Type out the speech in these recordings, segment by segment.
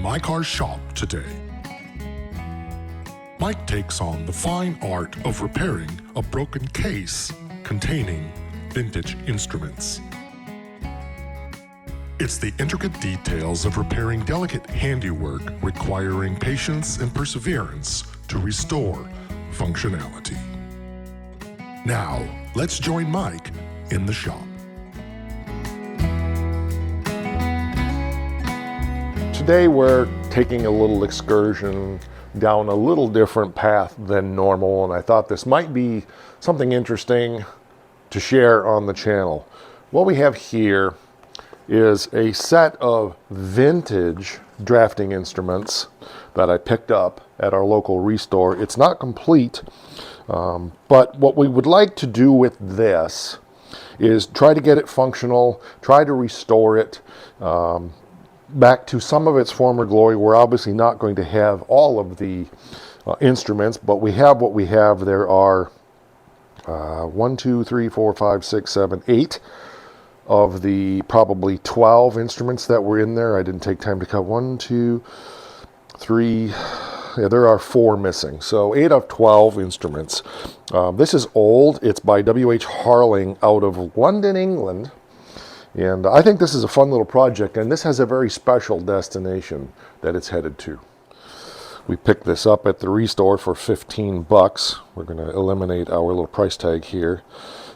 my car's shop today. Mike takes on the fine art of repairing a broken case containing vintage instruments. It's the intricate details of repairing delicate handiwork requiring patience and perseverance to restore functionality. Now, let's join Mike in the shop. Today we're taking a little excursion down a little different path than normal, and I thought this might be something interesting to share on the channel. What we have here is a set of vintage drafting instruments that I picked up at our local restore. It's not complete, but what we would like to do with this is try to get it functional, try to restore it back to some of its former glory. We're obviously not going to have all of the instruments, but we have what we have. There are 1, 2, 3, 4, 5, 6, 7, 8 of the probably 12 instruments that were in there. I didn't take time to count. 1, 2, 3, yeah, there are 4 missing. So 8 of 12 instruments. This is old. It's by W.H. Harling out of London, England. And I think this is a fun little project, and this has a very special destination that it's headed to. We picked this up at the restore for 15 bucks. We're going to eliminate our little price tag here.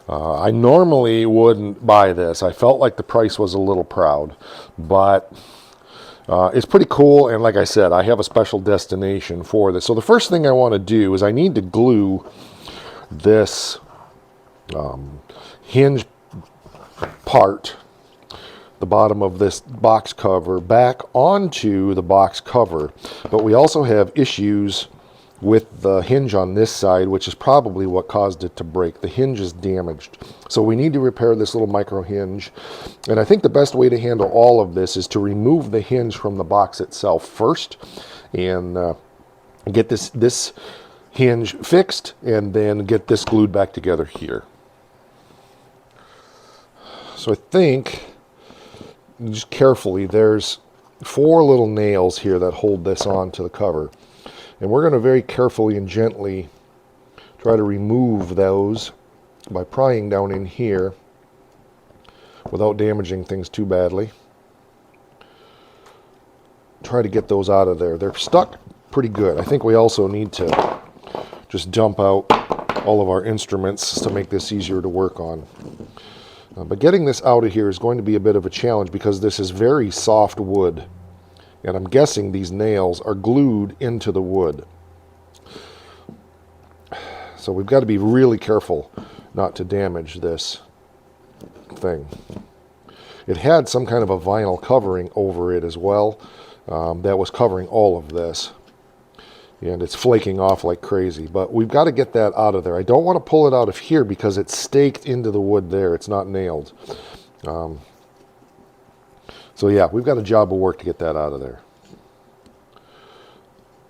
I normally wouldn't buy this. I felt like the price was a little proud, but it's pretty cool. And like I said, I have a special destination for this. So the first thing I want to do is I need to glue this hinge part, the bottom of this box cover, back onto the box cover. But we also have issues with the hinge on this side, which is probably what caused it to break. The hinge is damaged. So we need to repair this little micro hinge. And I think the best way to handle all of this is to remove the hinge from the box itself first and get this hinge fixed, and then get this glued back together here. So I think, just carefully, there's 4 little nails here that hold this on to the cover. And we're going to very carefully and gently try to remove those by prying down in here without damaging things too badly. Try to get those out of there. They're stuck pretty good. I think we also need to just dump out all of our instruments to make this easier to work on. But getting this out of here is going to be a bit of a challenge because this is very soft wood. And I'm guessing these nails are glued into the wood. So we've got to be really careful not to damage this thing. It had some kind of a vinyl covering over it as well. That was covering all of this. And it's flaking off like crazy. But we've got to get that out of there. I don't want to pull it out of here because it's staked into the wood there. It's not nailed. So yeah, we've got a job of work to get that out of there.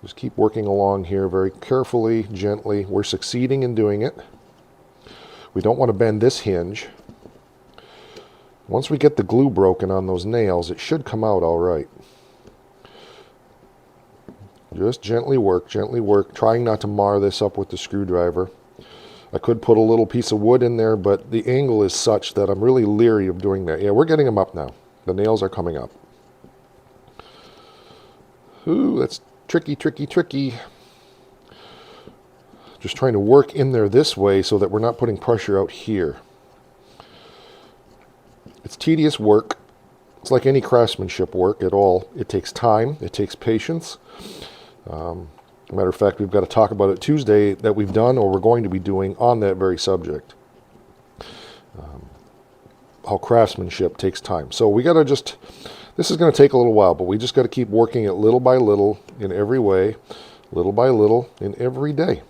Just keep working along here very carefully, gently. We're succeeding in doing it. We don't want to bend this hinge. Once we get the glue broken on those nails, it should come out all right. Just gently work, trying not to mar this up with the screwdriver. I could put a little piece of wood in there, but the angle is such that I'm really leery of doing that. Yeah, we're getting them up now. The nails are coming up. Ooh, that's tricky, tricky, tricky. Just trying to work in there this way so that we're not putting pressure out here. It's tedious work. It's like any craftsmanship work at all. It takes time. It takes patience. Matter of fact, we've got to talk about it Tuesday that we've done or we're going to be doing on that very subject. How craftsmanship takes time. So we got to just, this is going to take a little while, but we just got to keep working it little by little in every way, little by little in every day.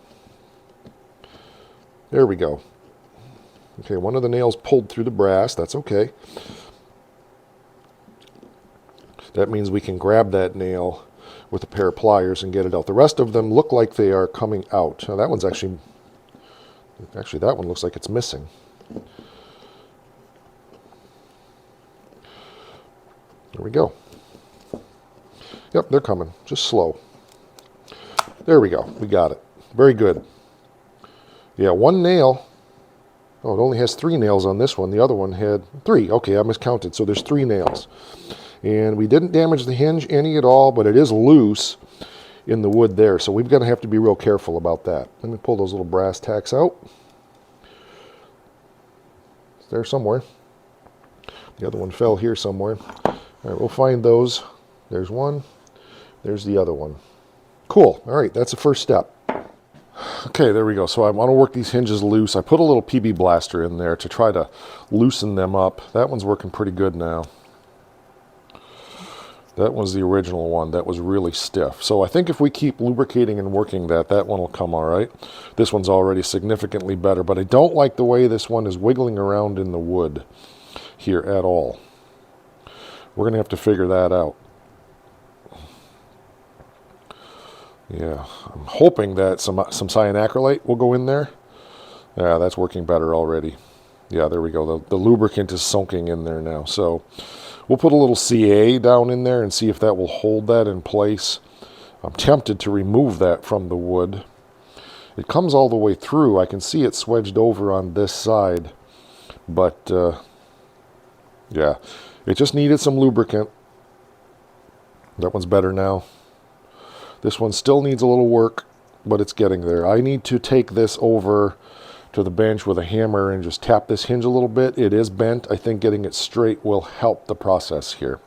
There we go. Okay, one of the nails pulled through the brass. That's okay. That means we can grab that nail with a pair of pliers and get it out. The rest of them look like they are coming out. Now that one's actually that one looks like it's missing. There we go. Yep, they're coming. Just slow. There we go. We got it. Very good. Yeah, one nail. Oh, it only has 3 nails on this one. The other one had 3. Okay, I miscounted. So there's 3 nails. And we didn't damage the hinge any at all, but it is loose in the wood there. So we're going to have to be real careful about that. Let me pull those little brass tacks out. It's there somewhere. The other one fell here somewhere. All right, we'll find those. There's one. There's the other one. Cool. All right, that's the first step. Okay, there we go. So I want to work these hinges loose. I put a little PB blaster in there to try to loosen them up. That one's working pretty good now. That was the original one. That was really stiff. So I think if we keep lubricating and working that, that one will come all right. This one's already significantly better, but I don't like the way this one is wiggling around in the wood here at all. We're going to have to figure that out. Yeah, I'm hoping that some cyanacrylate will go in there. Yeah, that's working better already. Yeah, there we go. The lubricant is soaking in there now. So we'll put a little CA down in there and see if that will hold that in place. I'm tempted to remove that from the wood. It comes all the way through. I can see it swedged over on this side. But, yeah, it just needed some lubricant. That one's better now. This one still needs a little work, but it's getting there. I need to take this over to the bench with a hammer and just tap this hinge a little bit. It is bent. I think getting it straight will help the process here.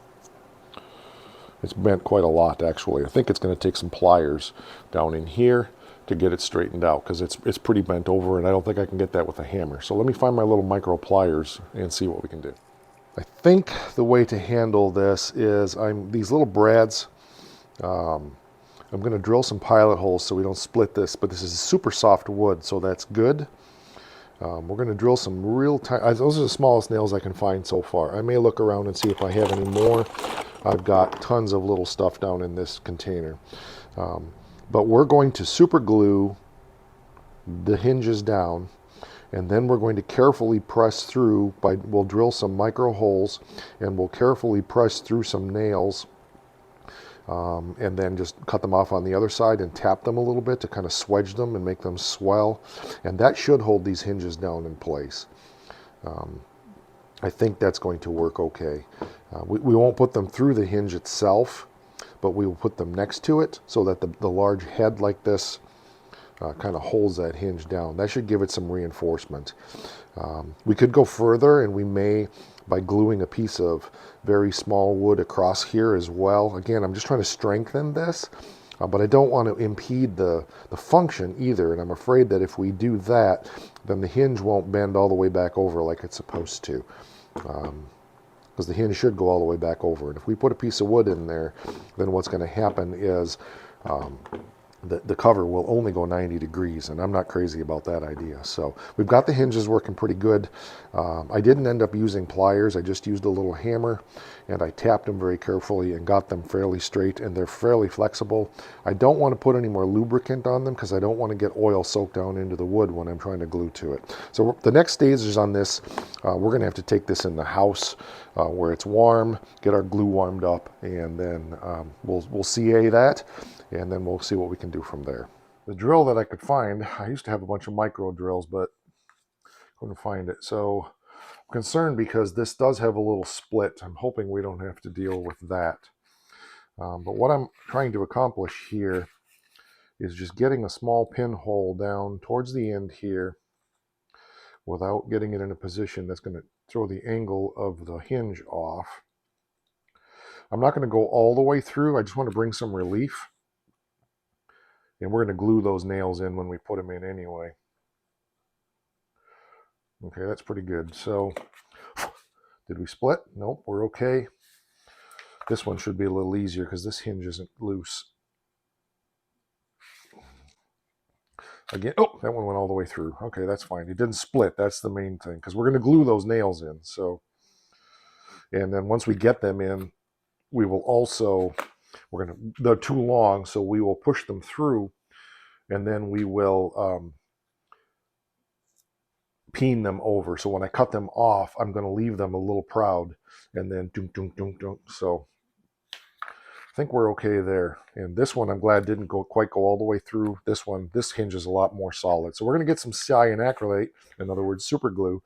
It's bent quite a lot, actually. I think it's going to take some pliers down in here to get it straightened out because it's pretty bent over, and I don't think I can get that with a hammer. So let me find my little micro pliers and see what we can do. I think the way to handle this is these little brads. I'm going to drill some pilot holes so we don't split this, but this is super soft wood, so that's good. We're going to drill some real tight. Those are the smallest nails I can find so far. I may look around and see if I have any more. I've got tons of little stuff down in this container. But we're going to super glue the hinges down, and then we're going to carefully press through. We'll drill some micro holes, and we'll carefully press through some nails. And then just cut them off on the other side and tap them a little bit to kind of swedge them and make them swell. And that should hold these hinges down in place. I think that's going to work okay. We won't put them through the hinge itself, but we will put them next to it so that the large head like this kind of holds that hinge down. That should give it some reinforcement. We could go further, and we may, by gluing a piece of very small wood across here as well. Again, I'm just trying to strengthen this, but I don't want to impede the function either. And I'm afraid that if we do that, then the hinge won't bend all the way back over like it's supposed to. Because the hinge should go all the way back over. And if we put a piece of wood in there, then what's going to happen is the cover will only go 90 degrees, and I'm not crazy about that idea. So we've got the hinges working pretty good. I didn't end up using pliers. I just used a little hammer, and I tapped them very carefully and got them fairly straight, and they're fairly flexible. I don't want to put any more lubricant on them because I don't want to get oil soaked down into the wood when I'm trying to glue to it. So the next stage is on this. We're going to have to take this in the house where it's warm, get our glue warmed up, and then we'll CA that, and then we'll see what we can do from there. The drill that I could find, I used to have a bunch of micro drills, but couldn't find it. So I'm concerned because this does have a little split. I'm hoping we don't have to deal with that. But what I'm trying to accomplish here is just getting a small pinhole down towards the end here without getting it in a position that's going to throw the angle of the hinge off. I'm not going to go all the way through. I just want to bring some relief. And we're going to glue those nails in when we put them in anyway. Okay, that's pretty good. So, did we split? Nope, we're okay. This one should be a little easier because this hinge isn't loose. Again, oh, that one went all the way through. Okay, that's fine. It didn't split. That's the main thing because we're going to glue those nails in. So, and then once we get them in, we will also, they're too long, so we will push them through, and then we will peen them over. So when I cut them off, I'm going to leave them a little proud, and then dunk, dunk, dunk, dunk. So think we're okay there. And this one, I'm glad didn't quite go all the way through. This hinge is a lot more solid. So we're going to get some cyanacrylate, in other words, super glue,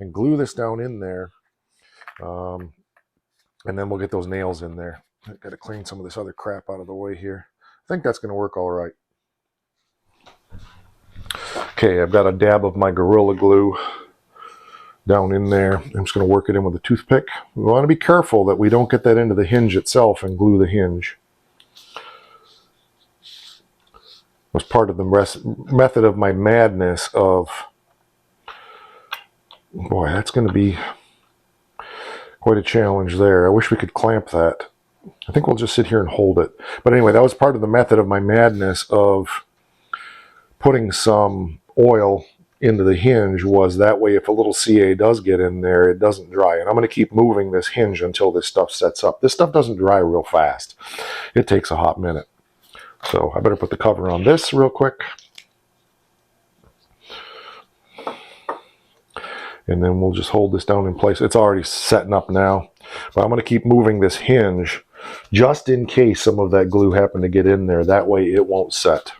and glue this down in there. And then we'll get those nails in there. I've got to clean some of this other crap out of the way here. I think that's going to work all right. Okay, I've got a dab of my Gorilla Glue down in there. I'm just going to work it in with a toothpick. We want to be careful that we don't get that into the hinge itself and glue the hinge. Was part of the method of my madness of, boy, that's going to be quite a challenge there. I wish we could clamp that. I think we'll just sit here and hold it. But anyway, that was part of the method of my madness of putting some oil into the hinge, was that way if a little CA does get in there, it doesn't dry. And I'm going to keep moving this hinge until this stuff sets up. This stuff doesn't dry real fast. It takes a hot minute. So I better put the cover on this real quick. And then we'll just hold this down in place. It's already setting up now. But I'm going to keep moving this hinge just in case some of that glue happened to get in there. That way it won't set.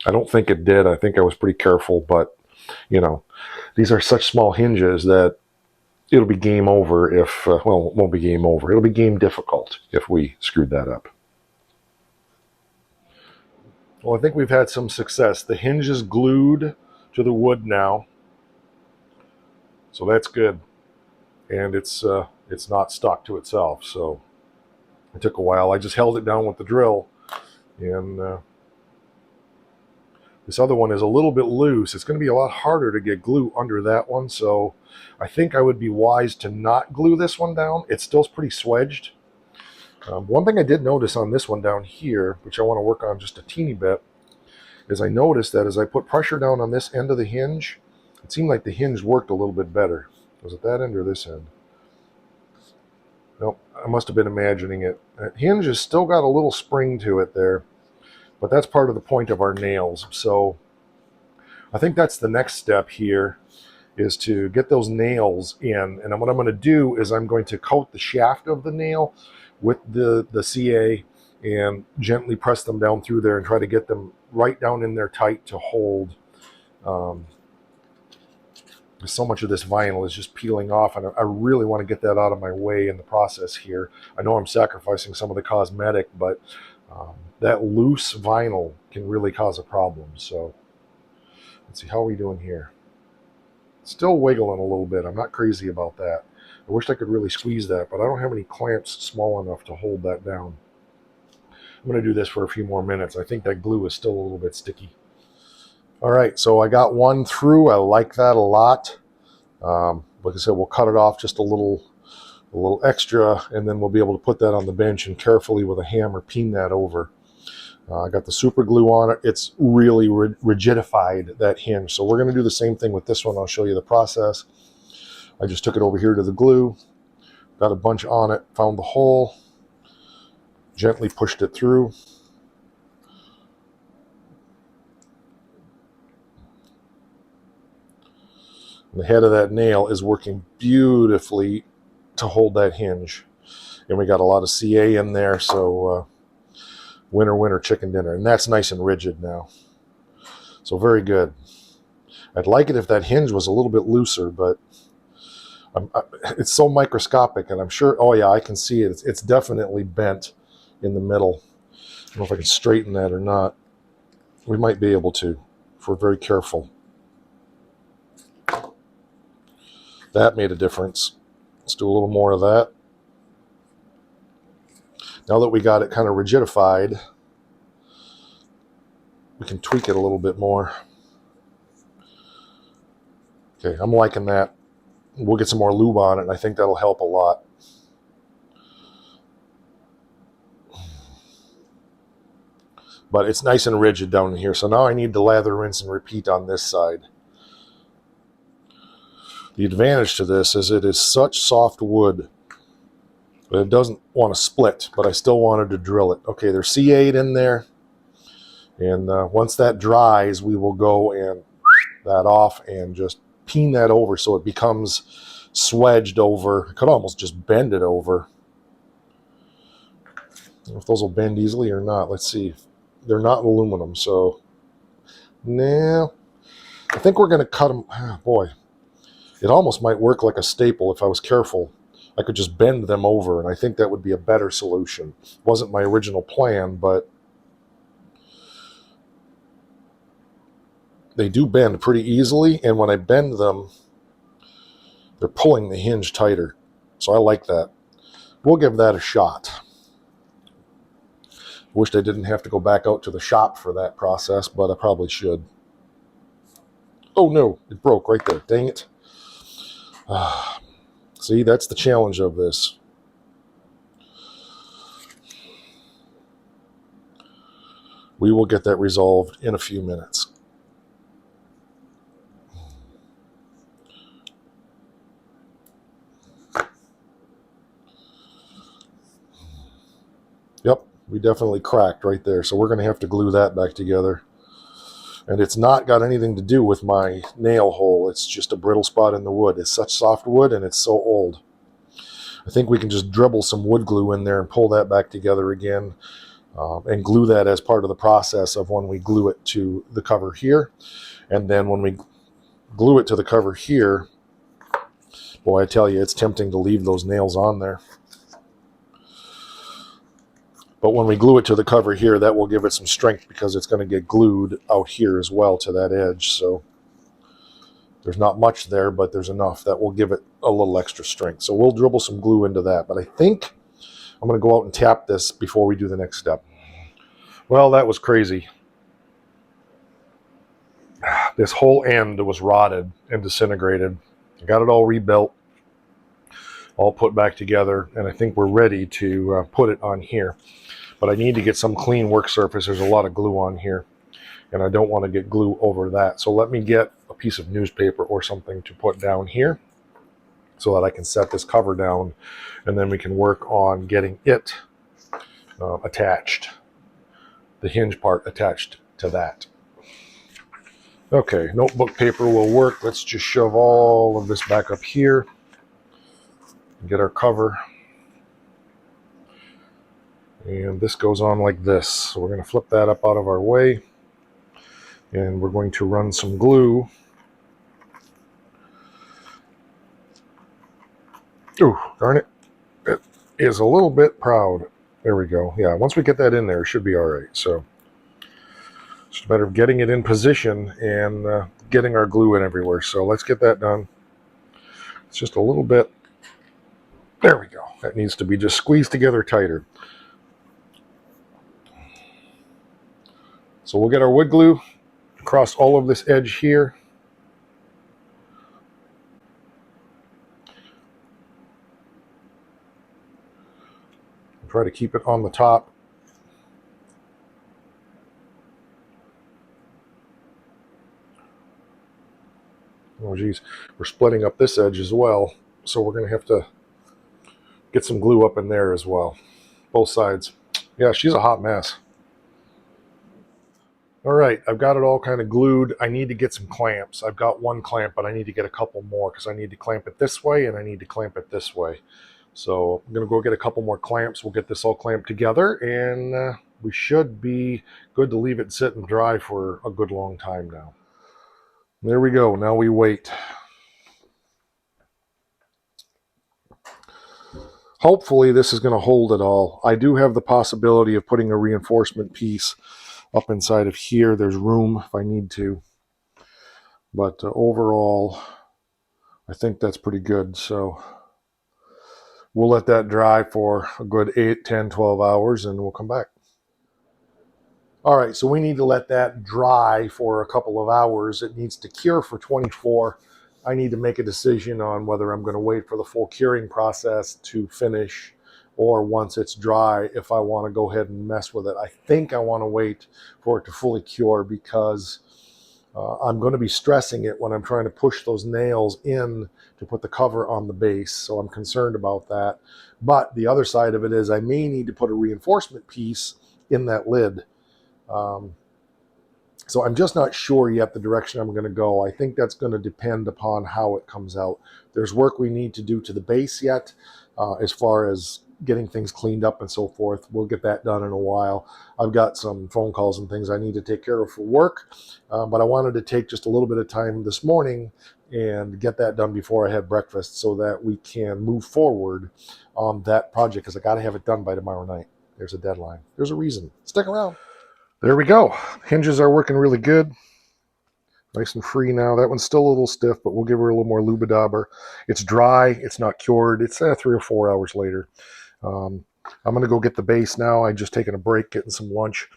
I don't think it did. I think I was pretty careful, but you know, these are such small hinges that it'll be game over if, well, it won't be game over. It'll be game difficult if we screwed that up. Well, I think we've had some success. The hinge is glued to the wood now, so that's good. And it's not stuck to itself, so it took a while. I just held it down with the drill, and this other one is a little bit loose. It's going to be a lot harder to get glue under that one, so I think I would be wise to not glue this one down. It's still pretty swedged. One thing I did notice on this one down here, which I want to work on just a teeny bit, is I noticed that as I put pressure down on this end of the hinge, it seemed like the hinge worked a little bit better. Was it that end or this end? Nope, I must have been imagining it. That hinge has still got a little spring to it there, but that's part of the point of our nails. So I think that's the next step here, is to get those nails in. And what I'm going to do is I'm going to coat the shaft of the nail with the CA and gently press them down through there and try to get them right down in there tight to hold. So much of this vinyl is just peeling off, and I really want to get that out of my way in the process here. I know I'm sacrificing some of the cosmetic, but that loose vinyl can really cause a problem. So let's see, how are we doing here? Still wiggling a little bit. I'm not crazy about that. I wish I could really squeeze that, but I don't have any clamps small enough to hold that down. I'm going to do this for a few more minutes. I think that glue is still a little bit sticky. All right, so I got one through. I like that a lot. Like I said, we'll cut it off just a little extra, and then we'll be able to put that on the bench and carefully with a hammer peen that over. I got the super glue on it. It's really rigidified that hinge. So we're going to do the same thing with this one. I'll show you the process. I just took it over here to the glue, got a bunch on it, found the hole, gently pushed it through. The head of that nail is working beautifully to hold that hinge. And we got a lot of CA in there, so winner, winner, chicken dinner. And that's nice and rigid now. So very good. I'd like it if that hinge was a little bit looser, but it's so microscopic, and I'm sure, oh yeah, I can see it. It's definitely bent in the middle. I don't know if I can straighten that or not. We might be able to, if we're very careful. That made a difference. Let's do a little more of that. Now that we got it kind of rigidified, we can tweak it a little bit more. Okay, I'm liking that. We'll get some more lube on it, and I think that'll help a lot. But it's nice and rigid down in here. So now I need to lather, rinse, and repeat on this side. The advantage to this is it is such soft wood that it doesn't want to split, but I still wanted to drill it. Okay, there's C8 in there. And once that dries, we will go and that off and just peen that over so it becomes swedged over. I could almost just bend it over. If those will bend easily or not. Let's see. They're not aluminum, so no. I think we're going to cut them. Oh, boy, it almost might work like a staple if I was careful. I could just bend them over, and I think that would be a better solution. Wasn't my original plan, but they do bend pretty easily, and when I bend them, they're pulling the hinge tighter. So I like that. We'll give that a shot. Wished I didn't have to go back out to the shop for that process, but I probably should. Oh no, it broke right there. Dang it. See, that's the challenge of this. We will get that resolved in a few minutes. Yep, we definitely cracked right there. So we're going to have to glue that back together. And it's not got anything to do with my nail hole. It's just a brittle spot in the wood. It's such soft wood and it's so old. I think we can just dribble some wood glue in there and pull that back together again. And glue that as part of the process of when we glue it to the cover here. And then when we glue it to the cover here, boy, I tell you, it's tempting to leave those nails on there. But when we glue it to the cover here, that will give it some strength because it's going to get glued out here as well to that edge. So there's not much there, but there's enough that will give it a little extra strength. So we'll dribble some glue into that. But I think I'm going to go out and tap this before we do the next step. Well, that was crazy. This whole end was rotted and disintegrated. I got it all rebuilt, all put back together, and I think we're ready to put it on here. But I need to get some clean work surface. There's a lot of glue on here, and I don't want to get glue over that. So let me get a piece of newspaper or something to put down here so that I can set this cover down, and then we can work on getting it attached, the hinge part attached to that. Okay, notebook paper will work. Let's just shove all of this back up here and get our cover. And this goes on like this. So we're going to flip that up out of our way. And we're going to run some glue. Ooh, darn it. It is a little bit proud. There we go. Yeah, once we get that in there, it should be all right. So it's just a matter of getting it in position and getting our glue in everywhere. So let's get that done. It's just a little bit. There we go. That needs to be just squeezed together tighter. So we'll get our wood glue across all of this edge here. Try to keep it on the top. Oh geez, we're splitting up this edge as well, so we're going to have to get some glue up in there as well, both sides. Yeah, she's a hot mess. All right, I've got it all kind of glued. I need to get some clamps. I've got one clamp, but I need to get a couple more because I need to clamp it this way and I need to clamp it this way. So I'm going to go get a couple more clamps. We'll get this all clamped together, and we should be good to leave it sit and dry for a good long time now. There we go. Now we wait. Hopefully this is going to hold it all. I do have the possibility of putting a reinforcement piece up inside of here. There's room if I need to. But overall, I think that's pretty good. So we'll let that dry for a good 8, 10, 12 hours, and we'll come back. All right, so we need to let that dry for a couple of hours. It needs to cure for 24. I need to make a decision on whether I'm going to wait for the full curing process to finish, or once it's dry, if I want to go ahead and mess with it. I think I want to wait for it to fully cure because I'm going to be stressing it when I'm trying to push those nails in to put the cover on the base. So I'm concerned about that. But the other side of it is I may need to put a reinforcement piece in that lid. So I'm just not sure yet the direction I'm going to go. I think that's going to depend upon how it comes out. There's work we need to do to the base yet, as far as getting things cleaned up and so forth. We'll get that done in a while. I've got some phone calls and things I need to take care of for work, but I wanted to take just a little bit of time this morning and get that done before I had breakfast so that we can move forward on that project, because I got to have it done by tomorrow night. There's a deadline. There's a reason. Stick around. There we go. Hinges are working really good. Nice and free now. That one's still a little stiff, but we'll give her a little more lubidauber. It's dry. It's not cured. It's 3 or 4 hours later. I'm going to go get the base now. I just taken a break, getting some lunch,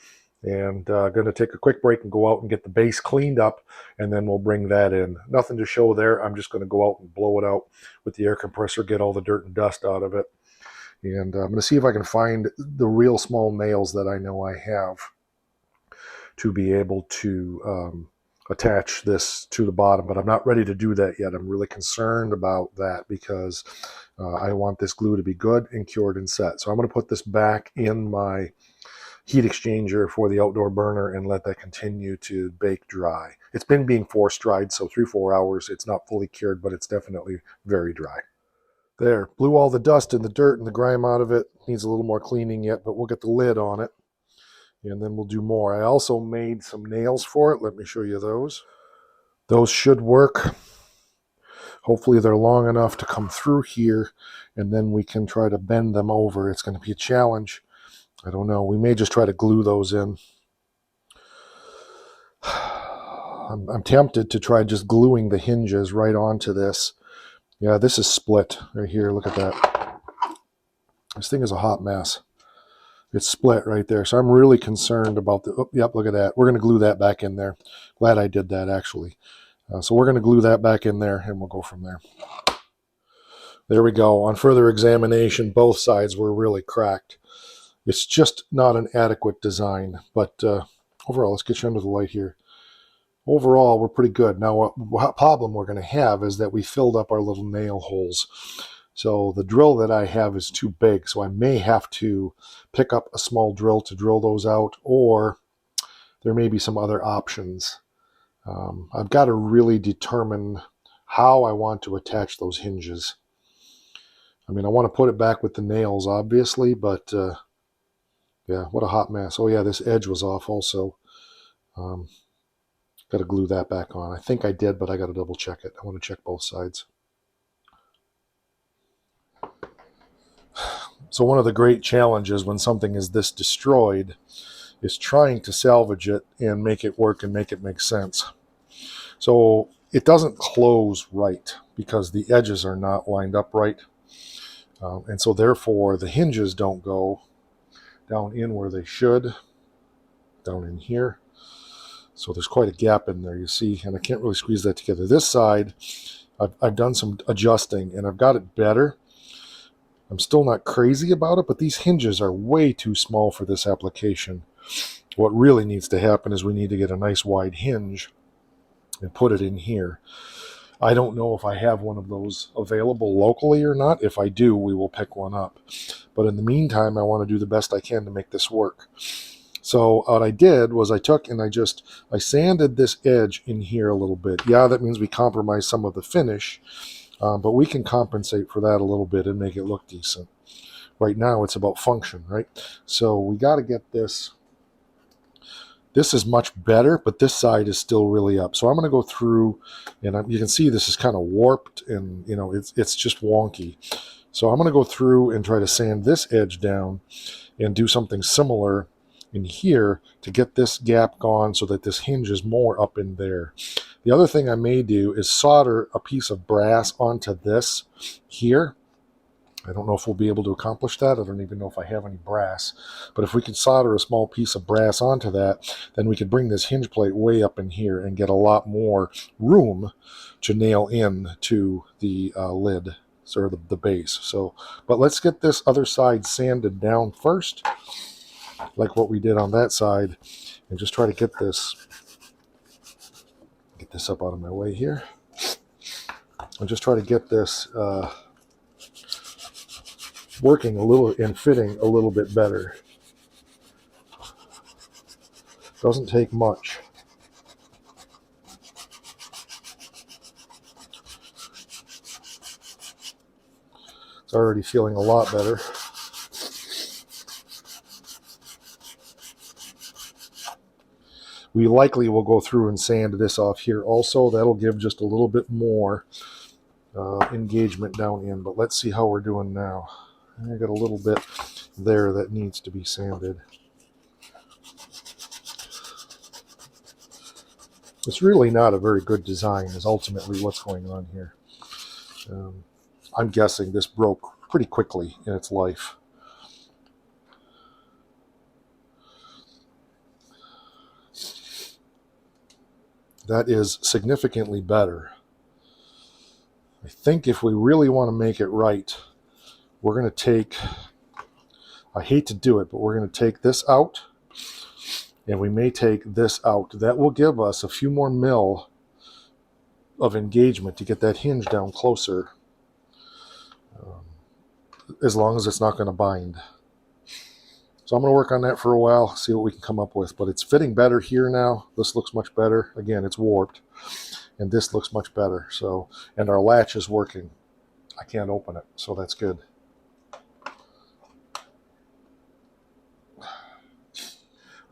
and going to take a quick break and go out and get the base cleaned up, and then we'll bring that in. Nothing to show there. I'm just going to go out and blow it out with the air compressor, get all the dirt and dust out of it. And I'm going to see if I can find the real small nails that I know I have to be able to attach this to the bottom, but I'm not ready to do that yet. I'm really concerned about that because I want this glue to be good and cured and set. So I'm going to put this back in my heat exchanger for the outdoor burner and let that continue to bake dry. It's been being force dried, so 3-4 hours. It's not fully cured, but it's definitely very dry. There, blew all the dust and the dirt and the grime out of it. Needs a little more cleaning yet, but we'll get the lid on it, and then we'll do more. I also made some nails for it. Let me show you those. Those should work. Hopefully they're long enough to come through here, and then we can try to bend them over. It's going to be a challenge. I don't know. We may just try to glue those in. I'm tempted to try just gluing the hinges right onto this. Yeah, this is split right here. Look at that. This thing is a hot mess. It's split right there. So I'm really concerned about the... Oh, yep, look at that. We're going to glue that back in there. Glad I did that, actually. So we're going to glue that back in there, and we'll go from there. There we go. On further examination, both sides were really cracked. It's just not an adequate design. But overall, let's get you under the light here. Overall, we're pretty good. Now, what problem we're going to have is that we filled up our little nail holes. So the drill that I have is too big, so I may have to pick up a small drill to drill those out, or there may be some other options. I've got to really determine how I want to attach those hinges. I mean, I want to put it back with the nails, obviously, but yeah, what a hot mess. Oh yeah, this edge was off also. Got to glue that back on. I think I did, but I got to double check it. I want to check both sides. So one of the great challenges when something is this destroyed is trying to salvage it and make it work and make it make sense. So it doesn't close right because the edges are not lined up right. And so therefore the hinges don't go down in where they should, down in here. So there's quite a gap in there, you see, and I can't really squeeze that together. This side, I've done some adjusting and I've got it better. I'm still not crazy about it, but these hinges are way too small for this application. What really needs to happen is we need to get a nice wide hinge and put it in here. I don't know if I have one of those available locally or not. If I do, we will pick one up. But in the meantime, I want to do the best I can to make this work. So what I did was I took and I sanded this edge in here a little bit. Yeah, that means we compromise some of the finish, but we can compensate for that a little bit and make it look decent. Right now, it's about function, right? So we got to get this. This is much better, but this side is still really up. So I'm going to go through, and you can see this is kind of warped, and you know it's just wonky. So I'm going to go through and try to sand this edge down and do something similar in here to get this gap gone so that this hinge is more up in there. The other thing I may do is solder a piece of brass onto this here. I don't know if we'll be able to accomplish that. I don't even know if I have any brass. But if we could solder a small piece of brass onto that, then we could bring this hinge plate way up in here and get a lot more room to nail in to the lid, sort of the base. So, but let's get this other side sanded down first, like what we did on that side, and just try to get this up out of my way here. And just try to get this working a little and fitting a little bit better. Doesn't take much. It's already feeling a lot better. We likely will go through and sand this off here also. That'll give just a little bit more engagement down in, but let's see how we're doing now. I got a little bit there that needs to be sanded. It's really not a very good design is ultimately what's going on here. I'm guessing this broke pretty quickly in its life. That is significantly better. I think if we really want to make it right, we're going to take, I hate to do it, but we're going to take this out, and we may take this out. That will give us a few more mil of engagement to get that hinge down closer, as long as it's not going to bind. So I'm going to work on that for a while, see what we can come up with. But it's fitting better here now. This looks much better. Again, it's warped. And this looks much better. So, and our latch is working. I can't open it, so that's good.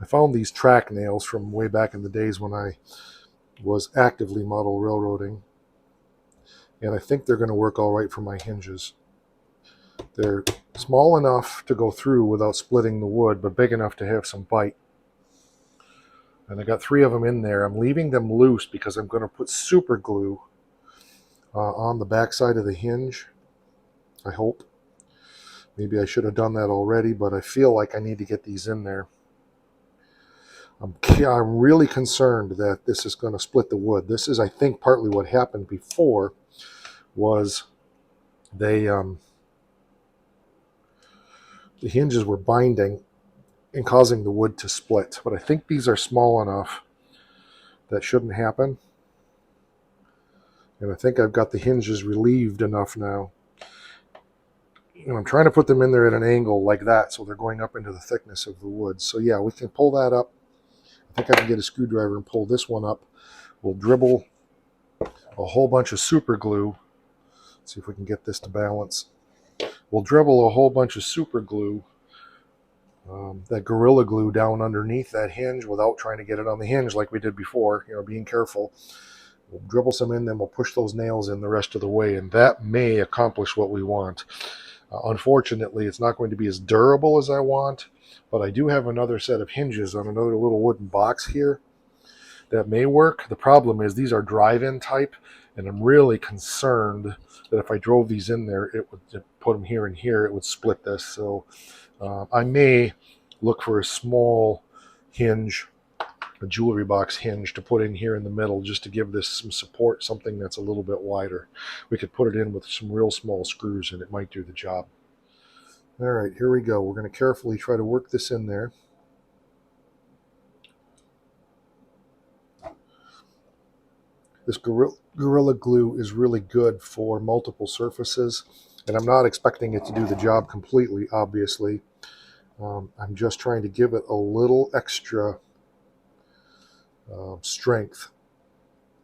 I found these track nails from way back in the days when I was actively model railroading. And I think they're going to work all right for my hinges. They're small enough to go through without splitting the wood, but big enough to have some bite. And I got 3 of them in there. I'm leaving them loose because I'm going to put super glue on the back side of the hinge, I hope. Maybe I should have done that already, but I feel like I need to get these in there. I'm really concerned that this is going to split the wood. This is, I think, partly what happened before was the hinges were binding and causing the wood to split. But I think these are small enough that shouldn't happen. And I think I've got the hinges relieved enough now. And I'm trying to put them in there at an angle like that so they're going up into the thickness of the wood. So yeah, we can pull that up. I think I can get a screwdriver and pull this one up. We'll dribble a whole bunch of super glue. See if we can get this to balance. We'll dribble a whole bunch of super glue, that Gorilla Glue, down underneath that hinge without trying to get it on the hinge like we did before, being careful. We'll dribble some in, then we'll push those nails in the rest of the way, and that may accomplish what we want. Unfortunately, it's not going to be as durable as I want, but I do have another set of hinges on another little wooden box here that may work. The problem is these are drive-in type, and I'm really concerned that if I drove these in there, it would put them here and here, it would split this. So I may look for a small hinge, a jewelry box hinge to put in here in the middle just to give this some support, something that's a little bit wider. We could put it in with some real small screws and it might do the job. All right, here we go. We're going to carefully try to work this in there. This Gorilla Glue is really good for multiple surfaces, and I'm not expecting it to do the job completely, obviously. I'm just trying to give it a little extra strength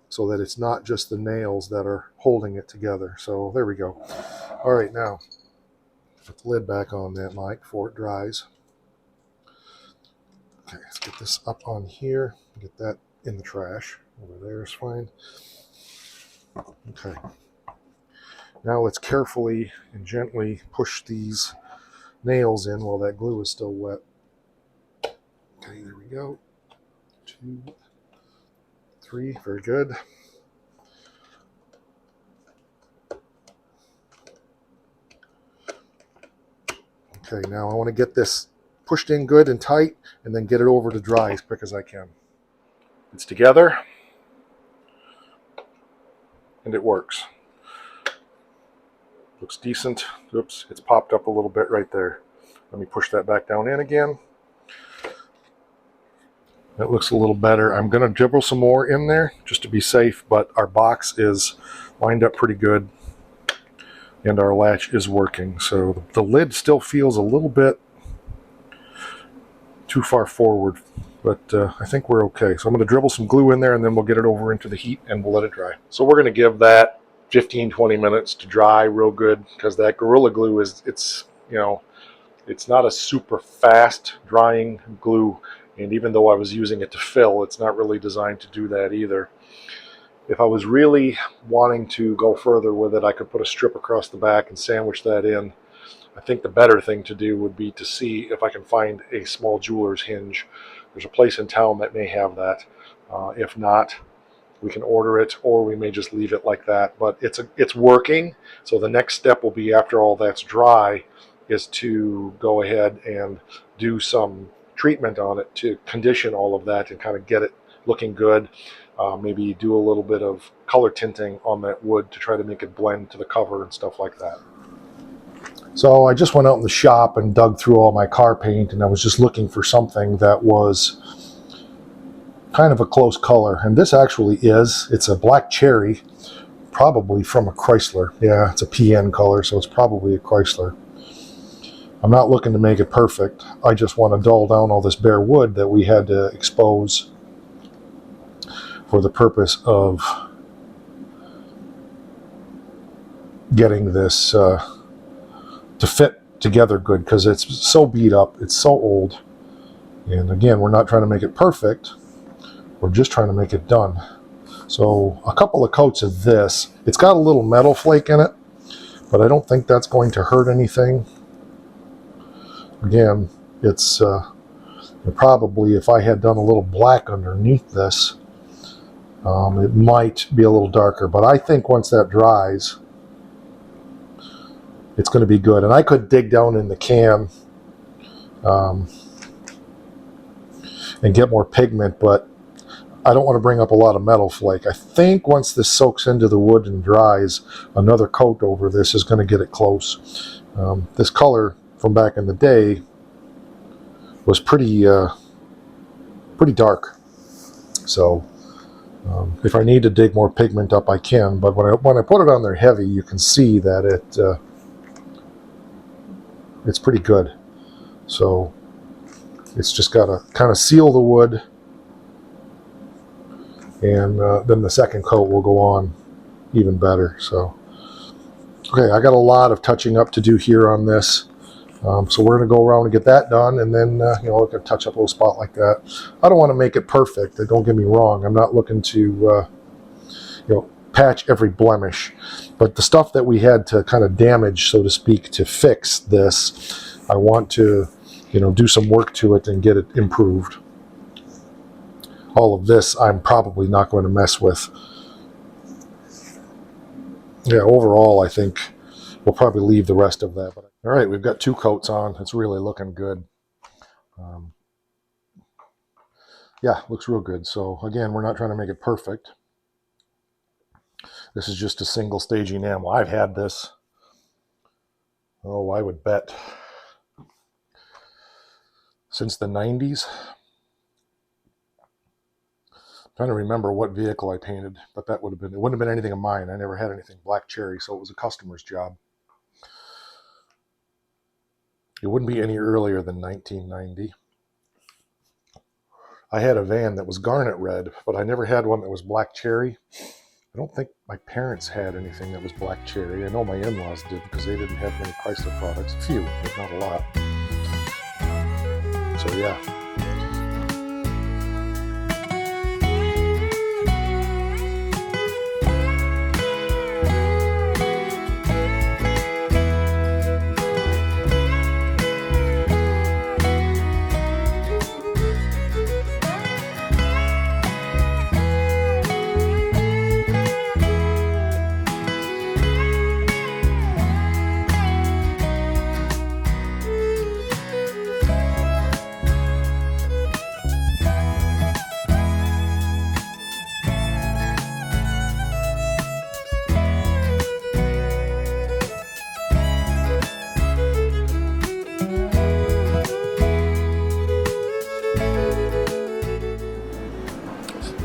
so that it's not just the nails that are holding it together. So there we go. All right, now put the lid back on that mic before it dries. Okay, let's get this up on here. Get that in the trash. Over there is fine. Okay. Now let's carefully and gently push these nails in while that glue is still wet. Okay, there we go. 2, 3, very good. Okay, now I want to get this pushed in good and tight and then get it over to dry as quick as I can. It's together and it works. Looks decent. Oops, it's popped up a little bit right there. Let me push that back down in again. That looks a little better. I'm going to dribble some more in there just to be safe, but our box is lined up pretty good and our latch is working. So the lid still feels a little bit too far forward, but I think we're okay. So I'm going to dribble some glue in there and then we'll get it over into the heat and we'll let it dry. So we're going to give that 15-20 minutes to dry real good because that Gorilla Glue is, it's not a super fast drying glue. And even though I was using it to fill, it's not really designed to do that either. If I was really wanting to go further with it, I could put a strip across the back and sandwich that in. I think the better thing to do would be to see if I can find a small jeweler's hinge. There's a place in town that may have that. If not, we can order it, or we may just leave it like that. But it's working. So the next step will be, after all that's dry, is to go ahead and do some treatment on it to condition all of that and kind of get it looking good. Maybe do a little bit of color tinting on that wood to try to make it blend to the cover and stuff like that. So I just went out in the shop and dug through all my car paint, and I was just looking for something that was kind of a close color. And this actually is. It's a black cherry, probably from a Chrysler. Yeah, it's a PN color, so it's probably a Chrysler. I'm not looking to make it perfect. I just want to dull down all this bare wood that we had to expose for the purpose of getting this to fit together good, because it's so beat up, it's so old. And again, we're not trying to make it perfect, we're just trying to make it done. So a couple of coats of this. It's got a little metal flake in it, but I don't think that's going to hurt anything. Again, it's probably, if I had done a little black underneath this, it might be a little darker, but I think once that dries, it's going to be good. And I could dig down in the can and get more pigment, but I don't want to bring up a lot of metal flake. I think once this soaks into the wood and dries, another coat over this is going to get it close. This color from back in the day was pretty dark. So if I need to dig more pigment up, I can. But when I put it on there heavy, you can see that it's pretty good. So it's just got to kind of seal the wood, and then the second coat will go on even better. So okay, I got a lot of touching up to do here on this. So we're going to go around and get that done, and then we're going to touch up a little spot like that. I don't want to make it perfect. Don't get me wrong. I'm not looking to patch every blemish, but the stuff that we had to kind of damage, so to speak, to fix this, I want to do some work to it and get it improved. All of this I'm probably not going to mess with. Yeah, overall I think we'll probably leave the rest of that. All right, we've got 2 coats on. It's really looking good. Yeah, looks real good. So again, we're not trying to make it perfect. This is just a single stage enamel. I've had this, I would bet, since the 90s. I'm trying to remember what vehicle I painted, but it wouldn't have been anything of mine. I never had anything black cherry, so it was a customer's job. It wouldn't be any earlier than 1990. I had a van that was garnet red, but I never had one that was black cherry. I don't think my parents had anything that was black cherry. I know my in-laws did, because they didn't have many Chrysler products. A few, but not a lot. So yeah.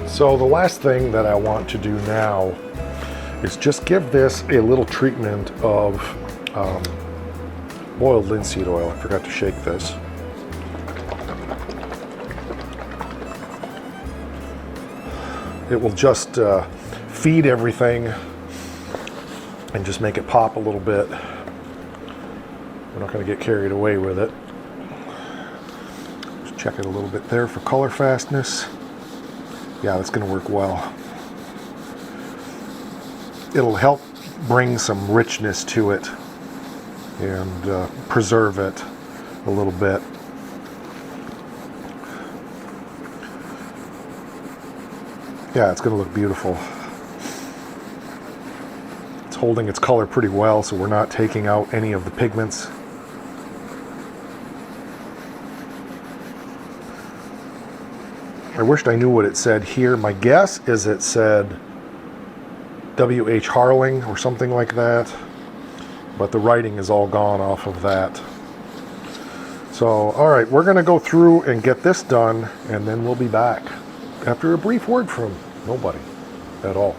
So the last thing that I want to do now is just give this a little treatment of boiled linseed oil. I forgot to shake this. It will just feed everything and just make it pop a little bit. We're not going to get carried away with it. Just Check it a little bit there for color fastness. Yeah, that's going to work well. It'll help bring some richness to it and preserve it a little bit. Yeah, it's going to look beautiful. It's holding its color pretty well, so we're not taking out any of the pigments. I wished I knew what it said here. My guess is it said W.H. Harling or something like that, but the writing is all gone off of that. So, all right, we're going to go through and get this done, and then we'll be back after a brief word from nobody at all.